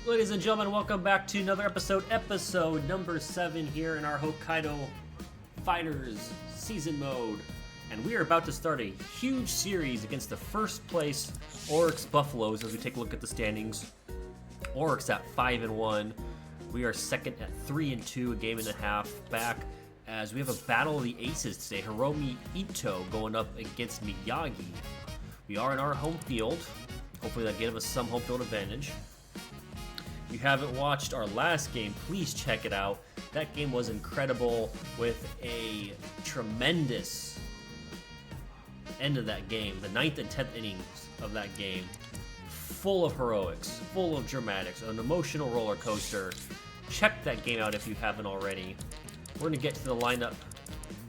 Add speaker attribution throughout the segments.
Speaker 1: Ladies and gentlemen, welcome back to another episode number 7 here in our Hokkaido Fighters season mode. And we are about to start a huge series against the first place Orix Buffaloes as we take a look at the standings. Orix at 5-1. We are second at 3-2, a game and a half back as we have a battle of the ACES today. Hiromi Ito going up against Miyagi. We are in our home field. Hopefully that gives us some home field advantage. If you haven't watched our last game, please check it out. That game was incredible with a tremendous end of that game. The 9th and 10th innings of that game. Full of heroics, full of dramatics, an emotional roller coaster. Check that game out if you haven't already. We're going to get to the lineup.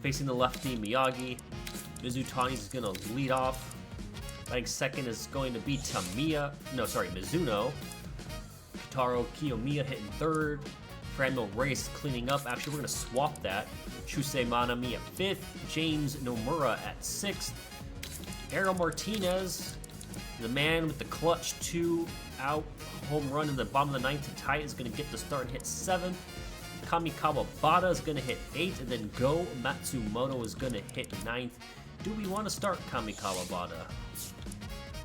Speaker 1: Facing the lefty, Miyagi. Mizutani is going to lead off. Batting second is going to be Mizuno. Taro Kiyomiya hitting third. Franmil Race cleaning up. Actually, we're going to swap that. Shusei Manami at 5th. James Nomura at 6th. Ariel Martinez, the man with the clutch 2-out home run in the bottom of the 9th to tie it, is going to get the start and hit 7th. Kamikawa Bada is going to hit 8th. And then Go Matsumoto is going to hit 9th. Do we want to start Kamikawa Bada?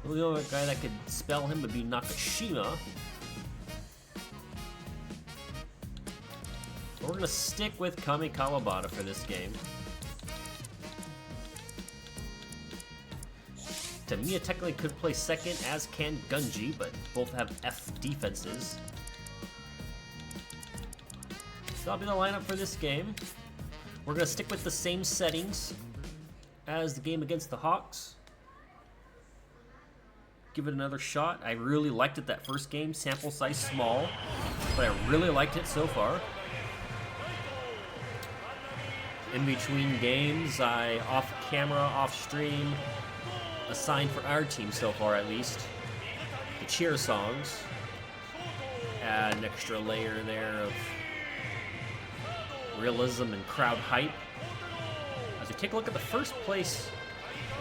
Speaker 1: The only other guy that could spell him would be Nakashima. We're going to stick with Kamikawa Bada for this game. Tamiya technically could play second, as can Gunji, but both have F defenses. So that'll be the lineup for this game. We're going to stick with the same settings as the game against the Hawks. Give it another shot. I really liked it that first game. Sample size small, but I really liked it so far. In between games, I off camera, off stream, assigned for our team so far at least, the cheer songs. Add an extra layer there of realism and crowd hype. As we take a look at the first place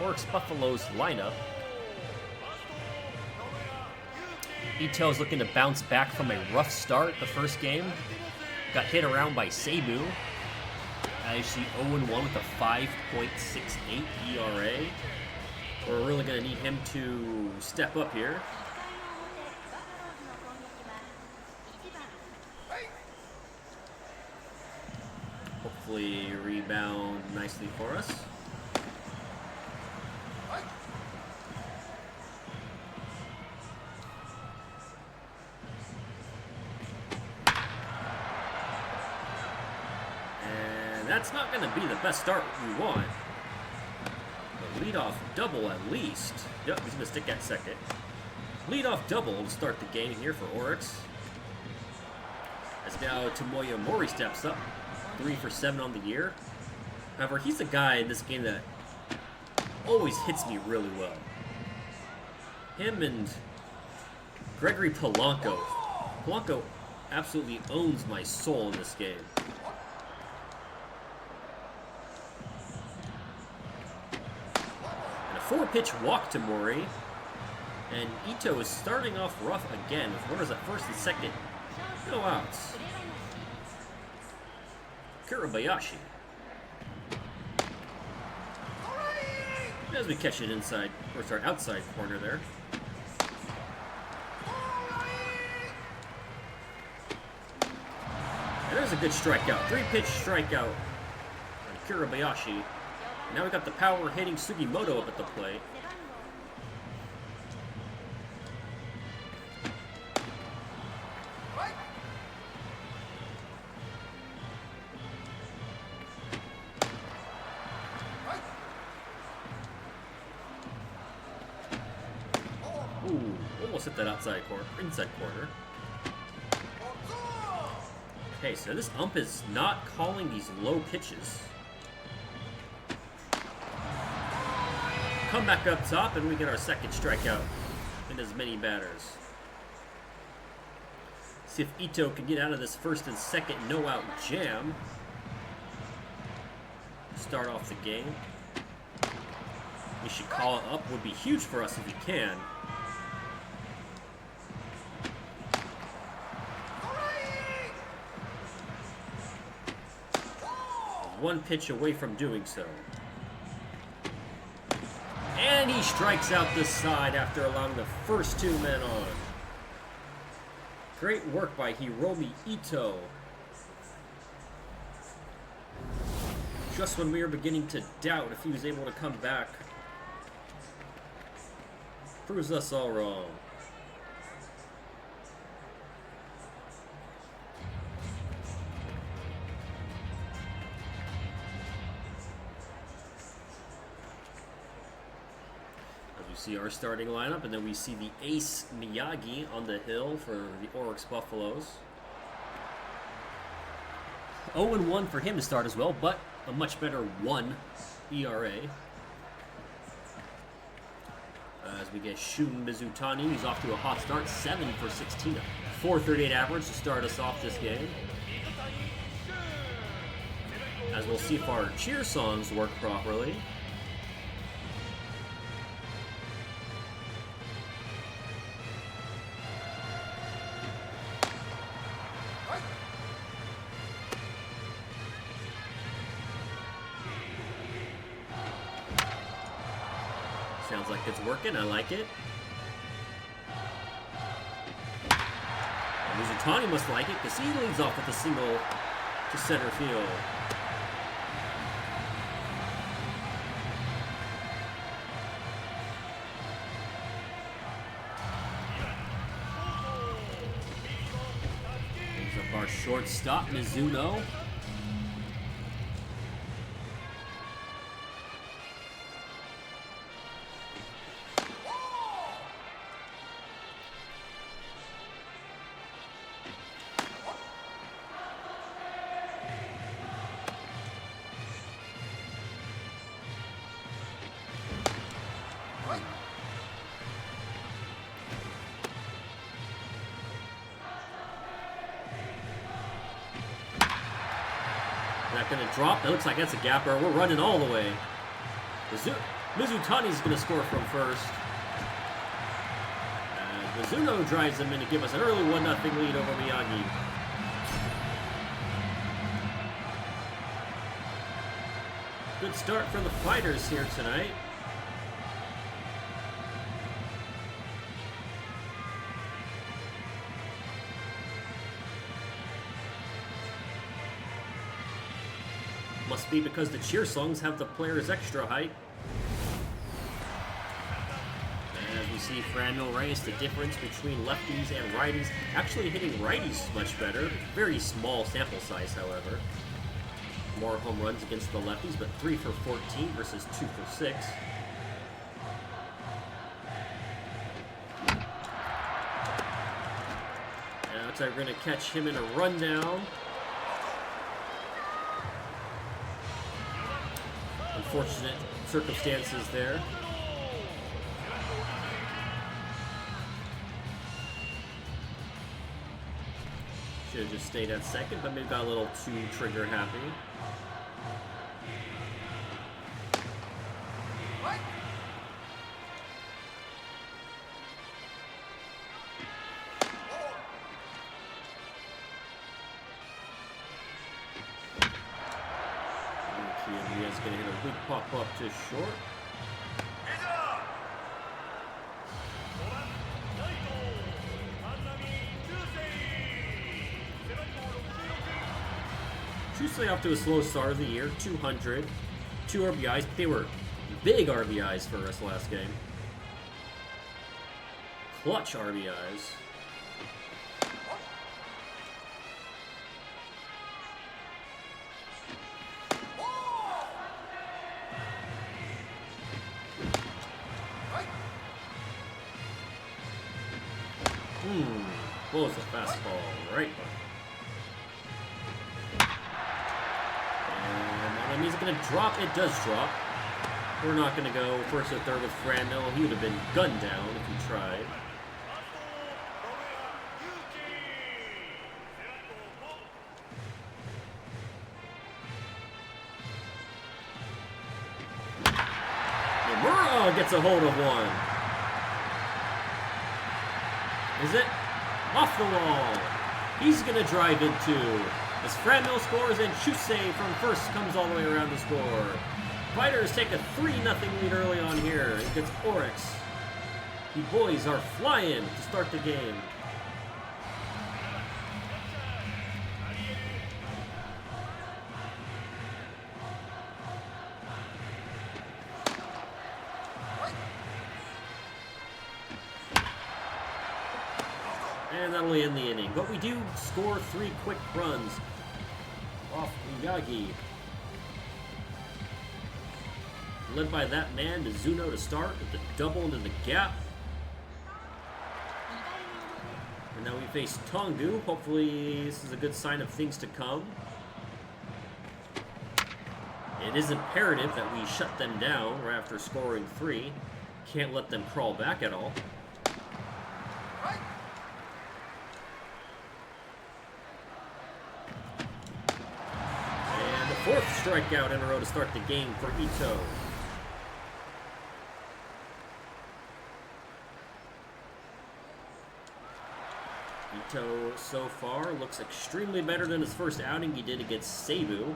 Speaker 1: Orix Buffaloes lineup, Ito is looking to bounce back from a rough start the first game. Got hit around by Seibu. Actually 0-1 with a 5.68 ERA. We're really going to need him to step up here. Hopefully rebound nicely for us. That's not going to be the best start we want. The leadoff double at least. Yep, he's going to stick at second. Leadoff double to start the game here for Orix. As now Tomoya Mori steps up. 3 for 7 on the year. However, he's the guy in this game that always hits me really well. Him and Gregory Polanco. Polanco absolutely owns my soul in this game. And a 4-pitch walk to Mori. And Ito is starting off rough again with runners at first and second. No outs. Kurabayashi. As we catch it inside, or sorry, outside corner there. And there's a good strikeout. 3-pitch strikeout on Kurabayashi. Now we got the power hitting Sugimoto up at the plate. Ooh, almost hit that outside corner, inside corner. Okay, so this ump is not calling these low pitches. Come back up top, and we get our second strikeout in as many batters. See if Ito can get out of this first and second no-out jam. Start off the game. We should call it up. Would be huge for us if we can. one pitch away from doing so. And he strikes out the side after allowing the first 2 men on. Great work by Hiromi Ito. Just when we were beginning to doubt if he was able to come back. Proves us all wrong. See our starting lineup, and then we see the ace Miyagi on the hill for the Orix Buffaloes. 0-1 for him to start as well, but a much better 1 ERA. As we get Shun Mizutani, he's off to a hot start, 7 for 16, 438 average to start us off this game. As we'll see if our cheer songs work properly. Sounds like it's working. I like it. And Mizutani must like it because he leads off with a single to center field. Brings up our shortstop, Mizuno. Not going to drop. That looks like that's a gapper. We're running all the way. Mizutani's going to score from first. And Mizuno drives him in to give us an early 1-0 lead over Miyagi. Good start for the Fighters here tonight. Must be because the cheer songs have the players extra height. And as we see Franmil Reyes, the difference between lefties and righties, actually hitting righties much better. Very small sample size, however. More home runs against the lefties, but 3 for 14 versus 2 for 6. And looks like we're going to catch him in a rundown. Unfortunate circumstances there. Should have just stayed at second, but maybe got a little too trigger happy. He's going to hit a weak pop-up to short. Chusei off to a slow start of the year, 200, 2 RBIs. They were big RBIs for us last game. Clutch RBIs. Blows the fastball right by. And is it going to drop? It does drop. We're not going to go first or third with Franmil. He would have been gunned down if he tried. Nomura gets a hold of one. Is it? Off the wall. He's going to drive it too. As Franmil scores and Chusei from first comes all the way around to score. Fighters take a 3-0 lead early on here against Orix. The boys are flying to start the game. And that'll end the inning. But we do score 3 quick runs off Miyagi. Led by that man, Mizuno to start with the double into the gap. And now we face Tongu. Hopefully this is a good sign of things to come. It is imperative that we shut them down right after scoring 3. Can't let them crawl back at all. And the 4th strikeout in a row to start the game for Ito. Ito so far looks extremely better than his first outing he did against Seibu.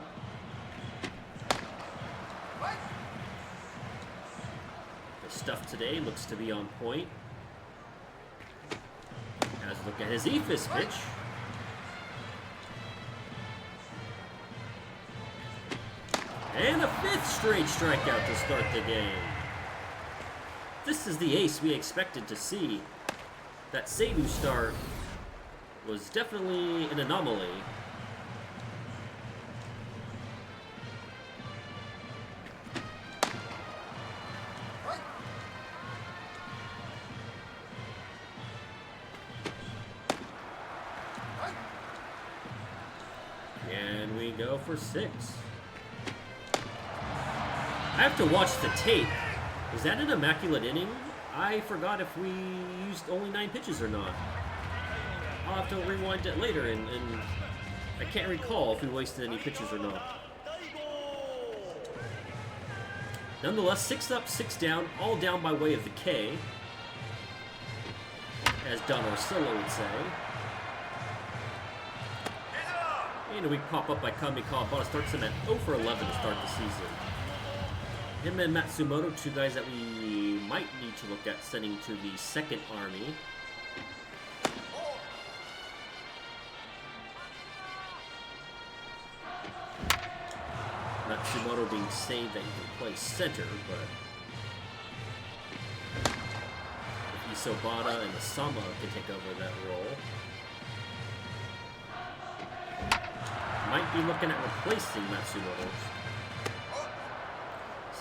Speaker 1: The stuff today looks to be on point. As look at his ACES pitch. And a 5th straight strikeout to start the game. This is the ace we expected to see. That Seibu start was definitely an anomaly. And we go for 6. I have to watch the tape. Was that an immaculate inning? I forgot if we used only 9 pitches or not. I'll have to rewind it later, and I can't recall if we wasted any pitches or not. Nonetheless, 6 up, 6 down, all down by way of the K, as Don Orsillo would say. And a weak pop-up by Kami Kawabata starts him at 0 for 11 to start the season. Him and Matsumoto, 2 guys that we might need to look at sending to the 2nd Army. Matsumoto being saved that he can play center, but if Isobata and Asama can take over that role, might be looking at replacing Matsumoto.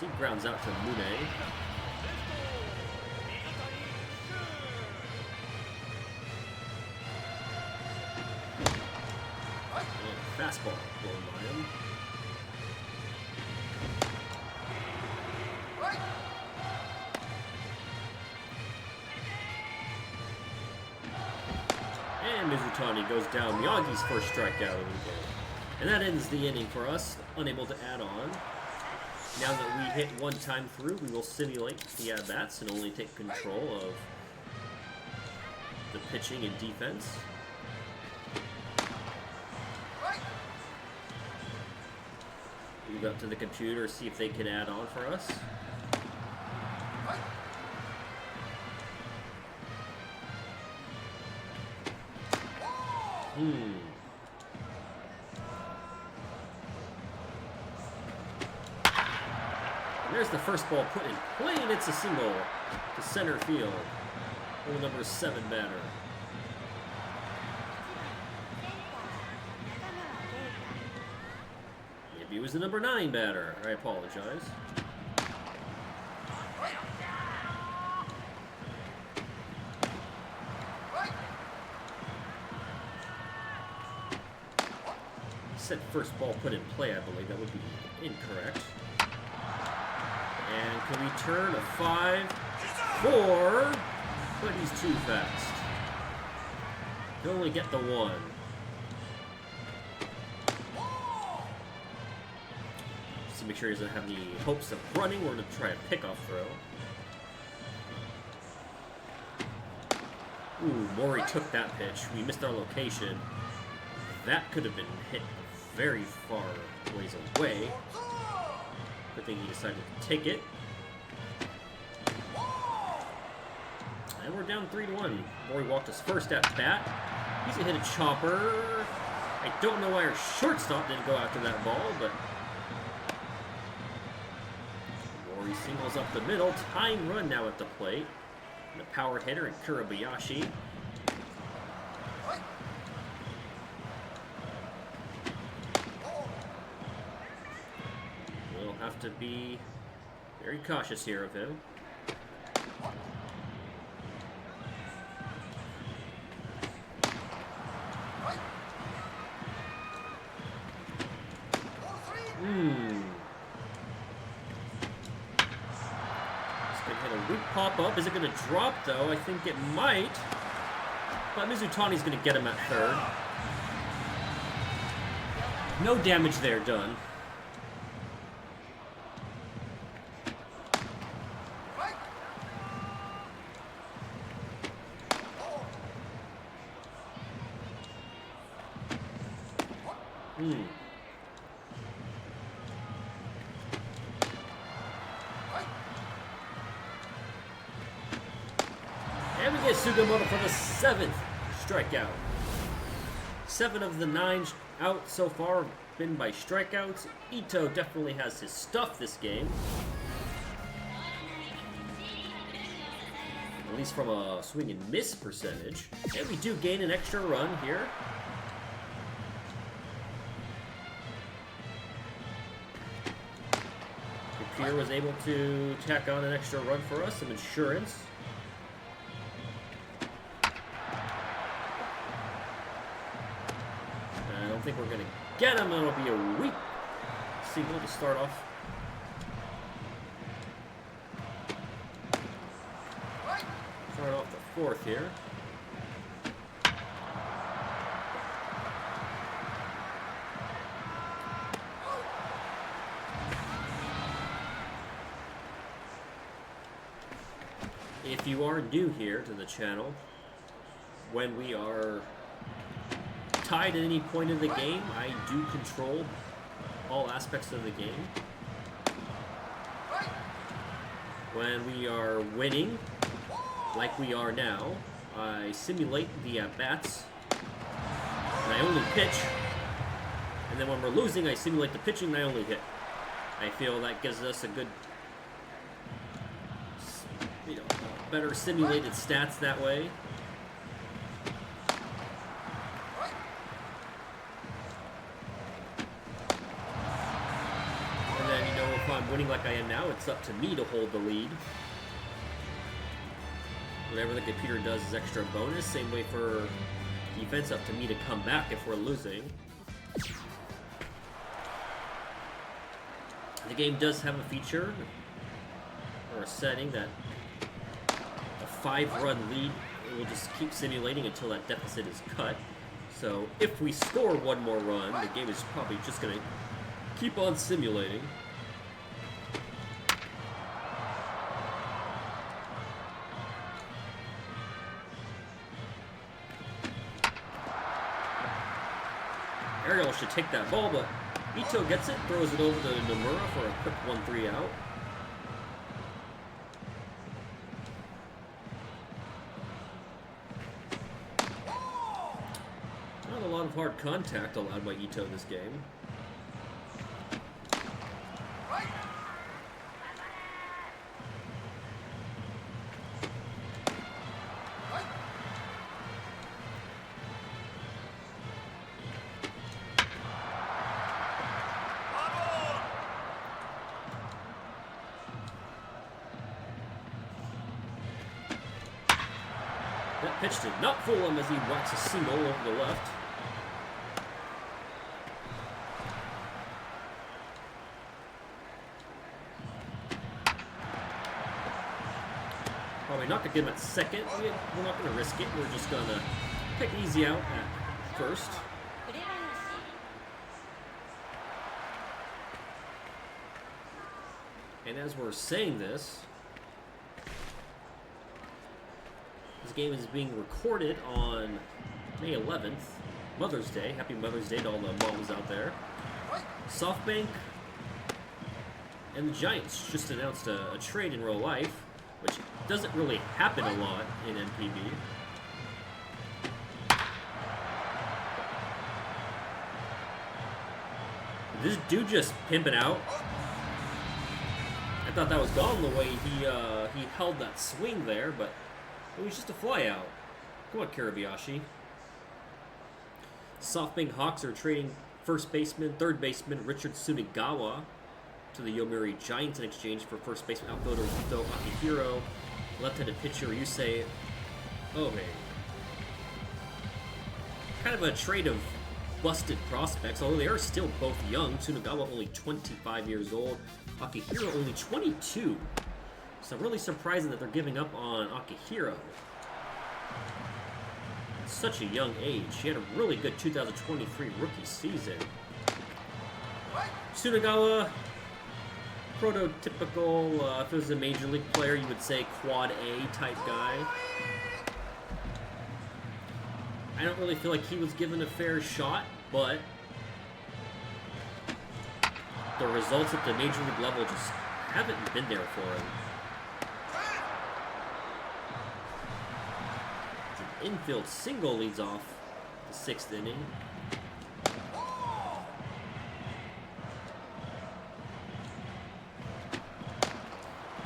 Speaker 1: He grounds out to Mune. And fastball blown by him. And Mizutani goes down. Miyagi's first strikeout of the game. And that ends the inning for us, unable to add on. Now that we hit 1 time through, we will simulate the at-bats and only take control of the pitching and defense. Move up to the computer, see if they can add on for us. There's the first ball put in play, and it's a single to center field. The number 7 batter. Maybe it was the number 9 batter. I apologize. Said first ball put in play, I believe. That would be incorrect. And can we turn a 5-4? But he's too fast. He'll only get the 1. Just to make sure he doesn't have any hopes of running, we're going to try a pickoff throw. Ooh, Mori took that pitch. We missed our location. That could have been hit very far ways away. Good thing he decided to take it. And we're down 3-1. Rory walked his first at bat. He's gonna hit a chopper. I don't know why our shortstop didn't go after that ball, but Rory singles up the middle. Tying run now at the plate. And a power hitter in Kurabayashi. We'll have to be very cautious here of him. Pop up. Is it going to drop, though? I think it might. But Mizutani's going to get him at third. No damage there done. And we get Sugimoto for the 7th strikeout. 7 of the 9 out so far have been by strikeouts. Ito definitely has his stuff this game. At least from a swing and miss percentage. And we do gain an extra run here. Pierre was able to tack on an extra run for us, some insurance. I don't think we're going to get him. It'll be a weak single to start off. Start off the 4th here. If you are new here to the channel, when we are tied at any point in the game, I do control all aspects of the game. When we are winning, like we are now, I simulate the at-bats, and I only pitch. And then when we're losing, I simulate the pitching, and I only hit. I feel that gives us a good, better simulated stats that way. And then, if I'm winning like I am now, it's up to me to hold the lead. Whatever the computer does is extra bonus. Same way for defense, up to me to come back if we're losing. The game does have a feature, or a setting, that 5-run lead, it will just keep simulating until that deficit is cut. So if we score one more run, the game is probably just going to keep on simulating. Ariel should take that ball, but Ito gets it, throws it over to Nomura for a quick 1-3 out. A lot of hard contact allowed by Ito this game. That pitch did not fool him as he whacks a single over the left. Probably not going to get him at second. We're not going to risk it. We're just going to pick easy out at first. And as we're saying this game is being recorded on May 11th. Mother's Day. Happy Mother's Day to all the moms out there. SoftBank and the Giants just announced a trade in real life, which doesn't really happen a lot in NPB. This dude just pimping out. I thought that was gone the way he held that swing there, but it was just a fly out. Come on, Karabayashi. SoftBank Hawks are trading first baseman, third baseman Richard Tsunegawa to the Yomiuri Giants in exchange for first baseman outfielder Ito Akihiro, left-handed pitcher Yusei Ohe. Kind of a trade of busted prospects, although they are still both young. Tsunegawa only 25 years old, Akihiro only 22. So really surprising that they're giving up on Akihiro. At such a young age. He had a really good 2023 rookie season. Tsunegawa, prototypical, if it was a major league player, you would say quad A type guy. I don't really feel like he was given a fair shot, but the results at the major league level just haven't been there for him. It's an infield single leads off the 6th inning.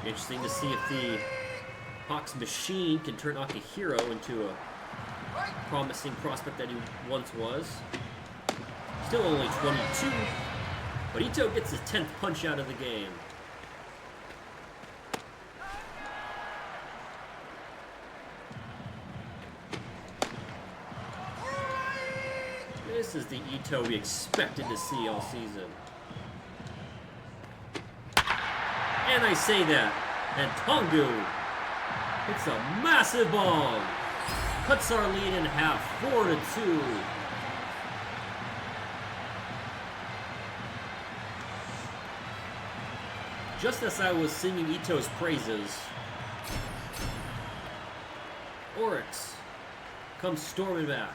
Speaker 1: Interesting to see if the Hawks machine can turn Akihiro into a promising prospect that he once was. Still only 22, but Ito gets his 10th punch out of the game. This is the Ito we expected to see all season. And I say that, and Tongu hits a massive bomb. Cuts our lead in half, 4-2. Just as I was singing Ito's praises, Orix comes storming back.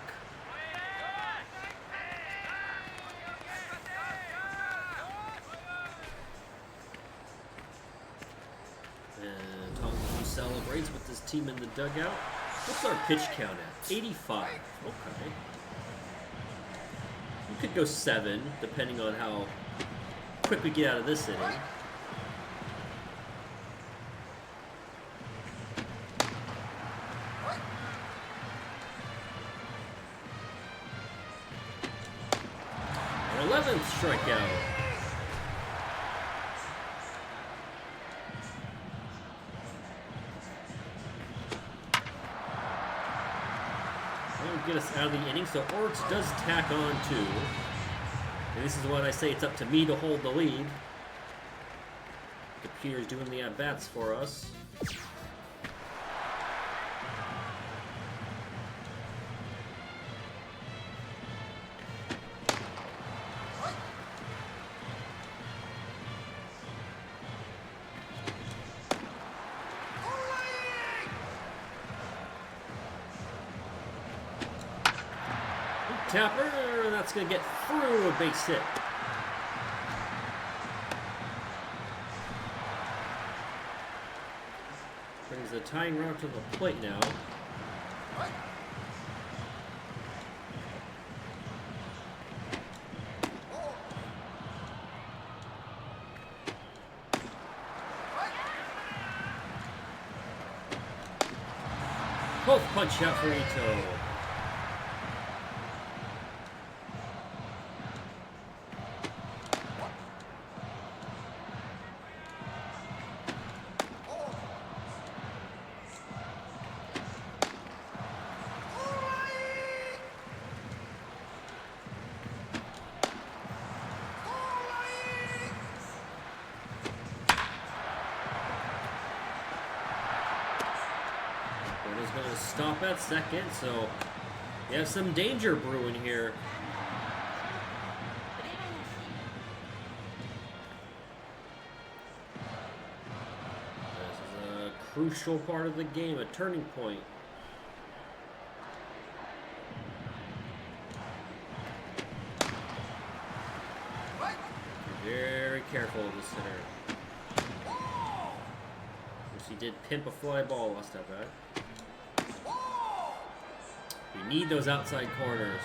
Speaker 1: And Tongu celebrates with his team in the dugout. What's our pitch count at? 85. Okay. You could go 7, depending on how quick we get out of this inning. Our 11th strikeout. Get us out of the inning, so Orix does tack on 2. And this is what I say, it's up to me to hold the lead. Computer's doing the at-bats for us. Tapper, that's going to get through a base hit. Brings the tying run to the plate now. Both punch out for Ito. Going to stop at second, so you have some danger brewing here. This is a crucial part of the game, a turning point. very careful of the center. Which he did pimp a fly ball last at bat. We need those outside corners.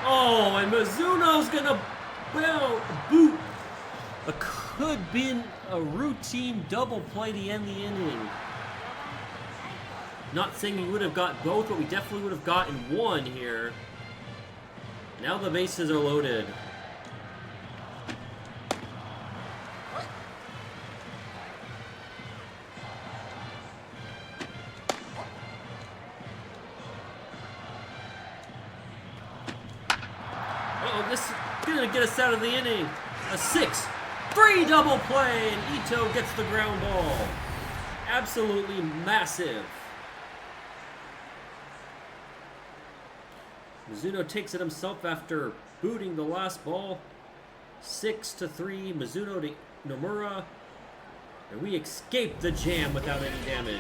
Speaker 1: Oh, and Mizuno's gonna boot. It could have been a routine double play to end the inning. Not saying we would have got both, but we definitely would have gotten one here. Now the bases are loaded. Uh-oh, this is gonna get us out of the inning. A 6-3 double play, and Ito gets the ground ball. Absolutely massive. Mizuno takes it himself after booting the last ball. 6-3, Mizuno to Nomura. And we escape the jam without any damage.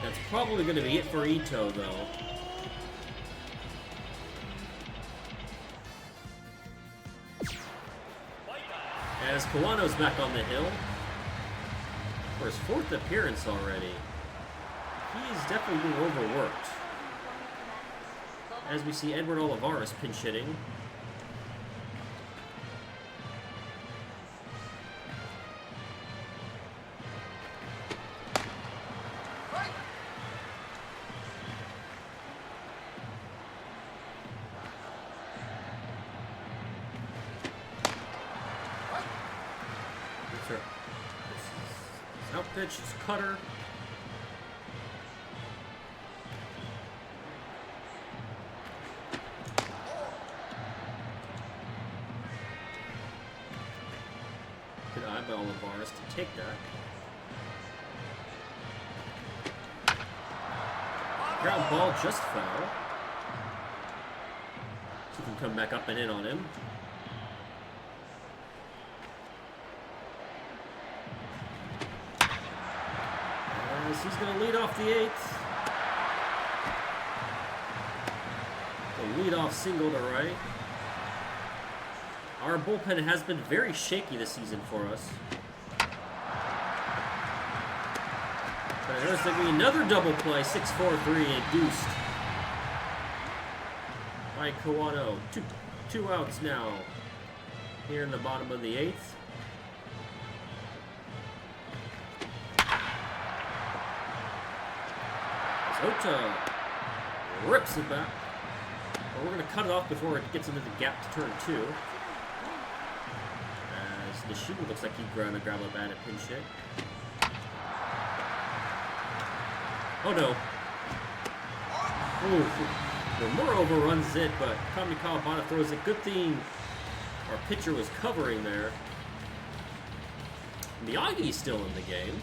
Speaker 1: That's probably going to be it for Ito, though. As Kawano's back on the hill. For his 4th appearance already. He is definitely being overworked. As we see Edward Olivares pinch hitting. Out pitch, it's cutter. Good eye by Olivares to take that. Ground ball just foul. So we can come back up and in on him. As he's going to lead off the 8th. The leadoff single to right. Our bullpen has been very shaky this season for us. But there's going to be another double play, 6-4-3, induced by Kawano. Two outs now here in the bottom of the 8th. Ota rips it back. But we're going to cut it off before it gets into the gap to turn 2. As Nishida looks like he's going to grab a bat and pinch hit. Oh no. Ooh. Nomura overruns it, but Kami Kawabata throws it. Good thing our pitcher was covering there. Miyagi's still in the game.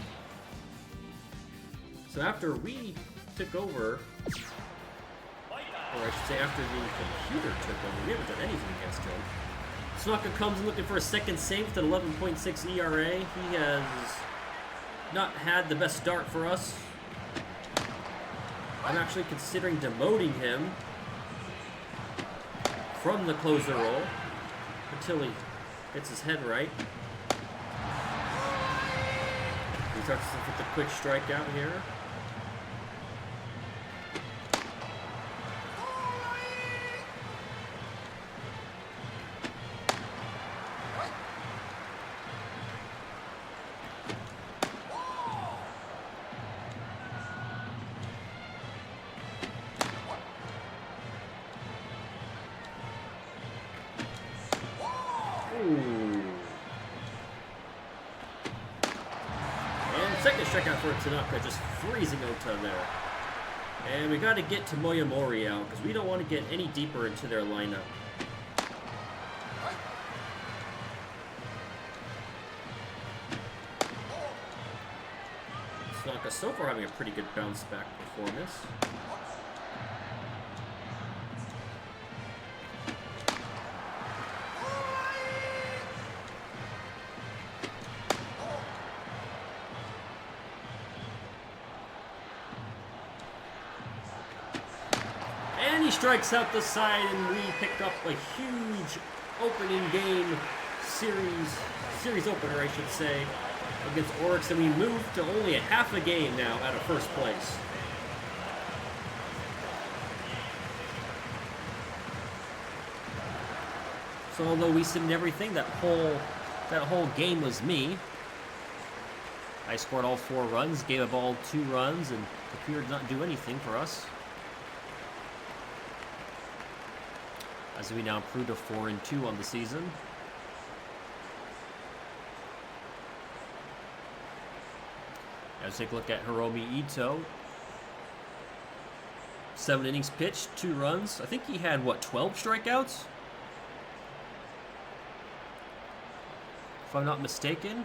Speaker 1: So after we took over, or I should say after the computer took over, we haven't done anything against him. Tanaka comes in looking for a second save with an 11.6 ERA. He has not had the best start for us. I'm actually considering demoting him from the closer role until he gets his head right. He starts with the quick strikeout here. Second strikeout for Tanaka, just freezing Ota there. And we got to get to Moyamori out because we don't want to get any deeper into their lineup. Tanaka so far having a pretty good bounce back performance. And he strikes out the side, and we picked up a huge opening game series opener, I should say, against Orix, and we moved to only a half a game now out of first place. So although we submitted everything, that whole game was me. I scored all 4 runs, gave up all 2 runs, and the computer did not do anything for us. As we now improve to 4-2 on the season. Let's take a look at Hiromi Ito. 7 innings pitched, 2 runs. I think he had, what, 12 strikeouts? If I'm not mistaken.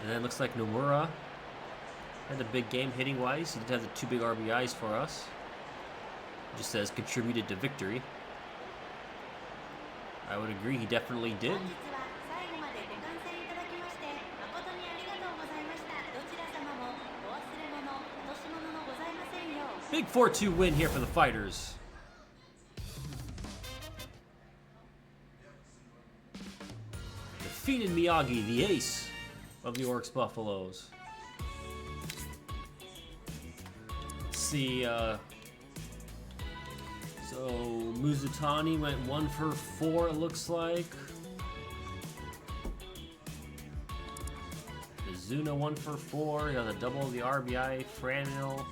Speaker 1: And then it looks like Nomura had a big game hitting-wise. He did have the 2 big RBIs for us. It just says contributed to victory. I would agree, he definitely did. Big 4-2 win here for the Fighters. Defeated Miyagi, the ace of the Orix Buffaloes. Let's see, so Muzutani went 1 for 4, it looks like. Mizuna 1 for 4, he has a double of the RBI. Franil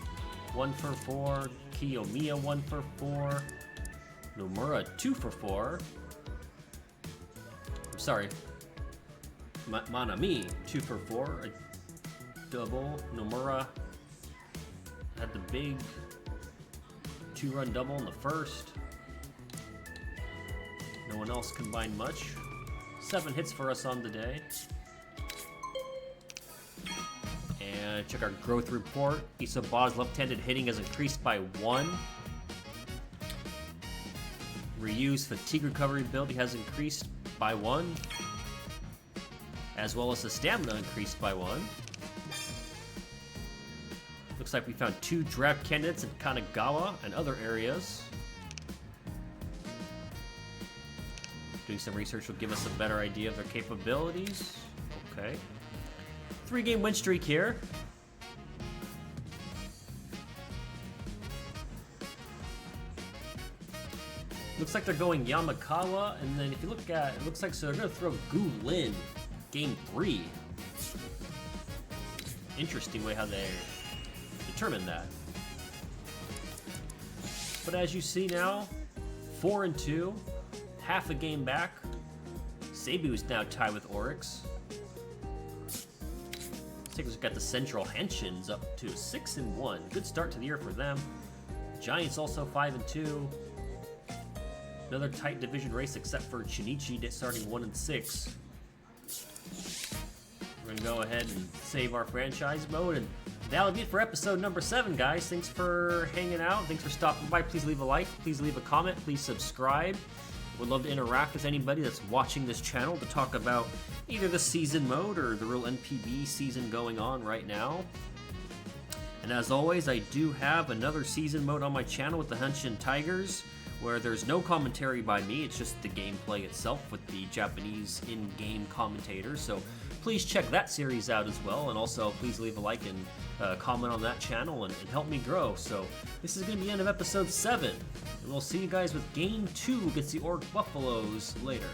Speaker 1: 1 for 4. Kiyomiya 1 for 4. Nomura 2 for 4. I'm sorry. Manami 2 for 4. A double. Nomura had the big 2-run double in the first. No one else combined much. 7 hits for us on the day. And check our growth report. Isoba's left-handed hitting has increased by 1. Ryu's fatigue recovery ability has increased by 1. As well as the stamina increased by 1. Looks like we found 2 draft candidates in Kanagawa and other areas. Doing some research will give us a better idea of their capabilities. Okay. 3-game win streak here. Looks like they're going Yamakawa, and then if you look at it, looks like so they're going to throw Gu Lin game 3. Interesting way how they determined that. But as you see now, 4-2, half a game back. Seibu is now tied with Orix. Let's take a look at the Central Henshins up to 6-1. Good start to the year for them. Giants also 5-2. Another tight division race except for Chinichi starting 1-6. We're gonna go ahead and save our franchise mode, and that'll be it for episode number 7, guys. Thanks for hanging out. Thanks for stopping by. Please leave a like. Please leave a comment. Please subscribe. Would love to interact with anybody that's watching this channel to talk about either the season mode or the real NPB season going on right now. And as always, I do have another season mode on my channel with the Henshin Tigers, where there's no commentary by me, it's just the gameplay itself with the Japanese in-game commentators. So please check that series out as well, and also please leave a like and comment on that channel and help me grow. So this is going to be the end of episode 7, and we'll see you guys with Game 2 against the Orix Buffaloes later.